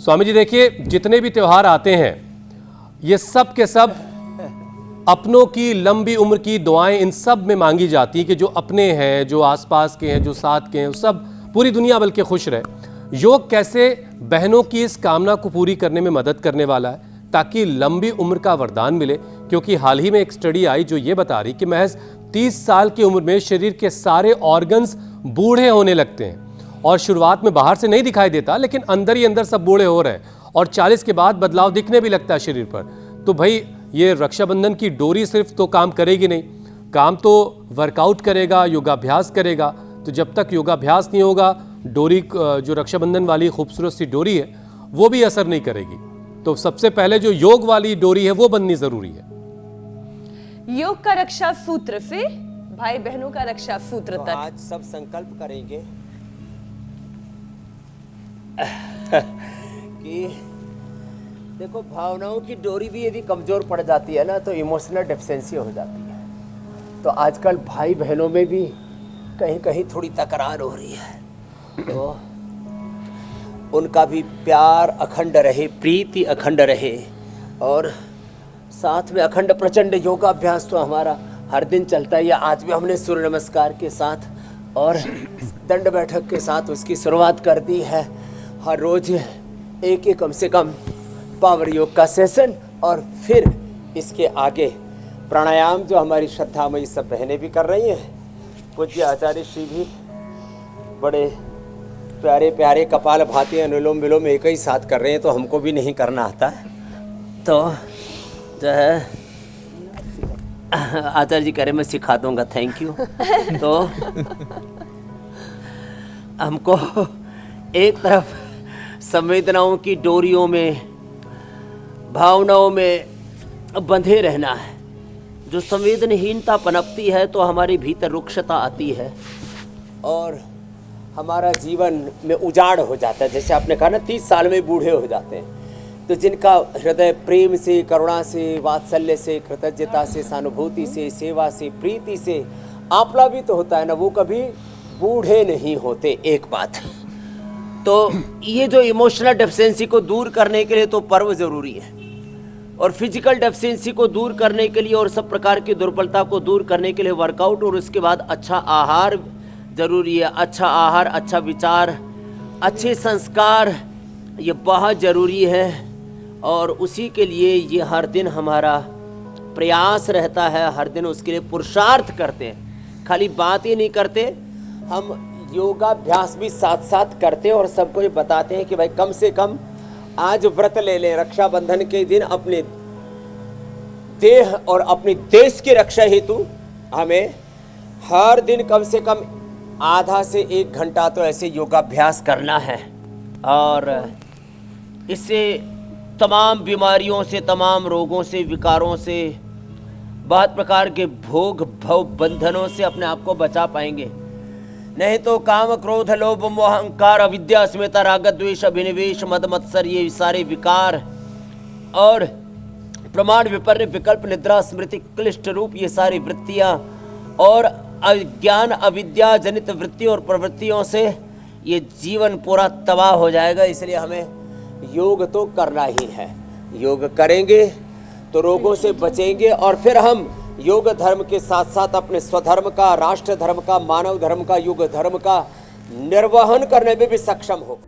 स्वामी जी देखिए, जितने भी त्योहार आते हैं ये सब के सब अपनों की लंबी उम्र की दुआएं इन सब में मांगी जाती हैं कि जो अपने हैं, जो आसपास के हैं, जो साथ के हैं, सब पूरी दुनिया बल्कि खुश रहे। योग कैसे बहनों की इस कामना को पूरी करने में मदद करने वाला है ताकि लंबी उम्र का वरदान मिले, क्योंकि हाल ही में एक स्टडी आई जो ये बता रही कि महज 30 साल की उम्र में शरीर के सारे ऑर्गन्स बूढ़े होने लगते हैं और शुरुआत में बाहर से नहीं दिखाई देता, लेकिन अंदर ही अंदर सब बूढ़े हो रहे हैं और 40 के बाद बदलाव दिखने भी लगता है शरीर पर। तो भाई ये रक्षाबंधन की डोरी सिर्फ तो काम करेगी नहीं, काम तो वर्कआउट करेगा, योगाभ्यास करेगा। तो जब तक योगाभ्यास नहीं होगा, डोरी जो रक्षाबंधन वाली खूबसूरत सी डोरी है वो भी असर नहीं करेगी। तो सबसे पहले जो योग वाली डोरी है वो बननी जरूरी है। योग का रक्षा सूत्र से भाई बहनों का रक्षा सूत्र तो तक आज सब संकल्प करेंगे कि देखो, भावनाओं की डोरी भी यदि कमजोर पड़ जाती है ना तो इमोशनल डेफिशिएंसी हो जाती है। तो आजकल भाई बहनों में भी कहीं कहीं थोड़ी तकरार हो रही है, तो उनका भी प्यार अखंड रहे, प्रीति अखंड रहे और साथ में अखंड प्रचंड योगाभ्यास तो हमारा हर दिन चलता है। या आज भी हमने सूर्य नमस्कार के साथ और दंड बैठक के साथ उसकी शुरुआत कर दी है। हर रोज एक कम से कम पावर योग का सेशन और फिर इसके आगे प्राणायाम जो हमारी श्रद्धामयी सब बहनें भी कर रही हैं। पूज्य आचार्य श्री भी बड़े प्यारे प्यारे कपाल भाती अनुलोम विलोम एक ही साथ कर रहे हैं, तो हमको भी नहीं करना आता। तो जो है आचार्य जी कह रहे मैं सिखा दूंगा, थैंक यू। तो हमको एक तरफ संवेदनाओं की डोरियों में, भावनाओं में बंधे रहना है। जो संवेदनहीनता पनपती है तो हमारे भीतर रुक्षता आती है और हमारा जीवन में उजाड़ हो जाता है। जैसे आपने कहा ना, 30 साल में बूढ़े हो जाते हैं। तो जिनका हृदय प्रेम से, करुणा से, वात्सल्य से, कृतज्ञता से, सहानुभूति से, सेवा से, प्रीति से आप्लावित तो होता है ना, वो कभी बूढ़े नहीं होते। एक बात तो ये जो इमोशनल डेफिशिएंसी को दूर करने के लिए तो पर्व जरूरी है, और फिजिकल डेफिशिएंसी को दूर करने के लिए और सब प्रकार की दुर्बलता को दूर करने के लिए वर्कआउट और उसके बाद अच्छा आहार जरूरी है। अच्छा आहार, अच्छा विचार, अच्छे संस्कार, ये बहुत ज़रूरी है। और उसी के लिए ये हर दिन हमारा प्रयास रहता है, हर दिन उसके लिए पुरुषार्थ करते हैं। खाली बात ही नहीं करते, हम योगाभ्यास भी साथ साथ करते हैं और सबको ये बताते हैं कि भाई कम से कम आज व्रत ले लें। रक्षाबंधन के दिन अपने देह और अपने देश की रक्षा हेतु हमें हर दिन कम से कम आधा से 1 घंटा तो ऐसे योगाभ्यास करना है। और इससे तमाम बीमारियों से, तमाम रोगों से, विकारों से, बहुत प्रकार के भोग भव बंधनों से अपने आप को बचा पाएंगे। नहीं तो काम, क्रोध, लोभ, मोह, अहंकार, अविद्या, अस्मिता, राग, द्वेष, अभिनिवेश, मद, मत्सर, ये सारे विकार और प्रमाण, विपर्य, विकल्प, निद्रा, स्मृति, क्लिष्ट रूप, ये सारी वृत्तियां और अज्ञान, अविद्या जनित वृत्ति और प्रवृत्तियों से ये जीवन पूरा तबाह हो जाएगा। इसलिए हमें योग तो करना ही है। योग करेंगे तो रोगों से बचेंगे और फिर हम योग धर्म के साथ साथ अपने स्वधर्म का, राष्ट्र धर्म का, मानव धर्म का, युग धर्म का निर्वहन करने में भी सक्षम हो।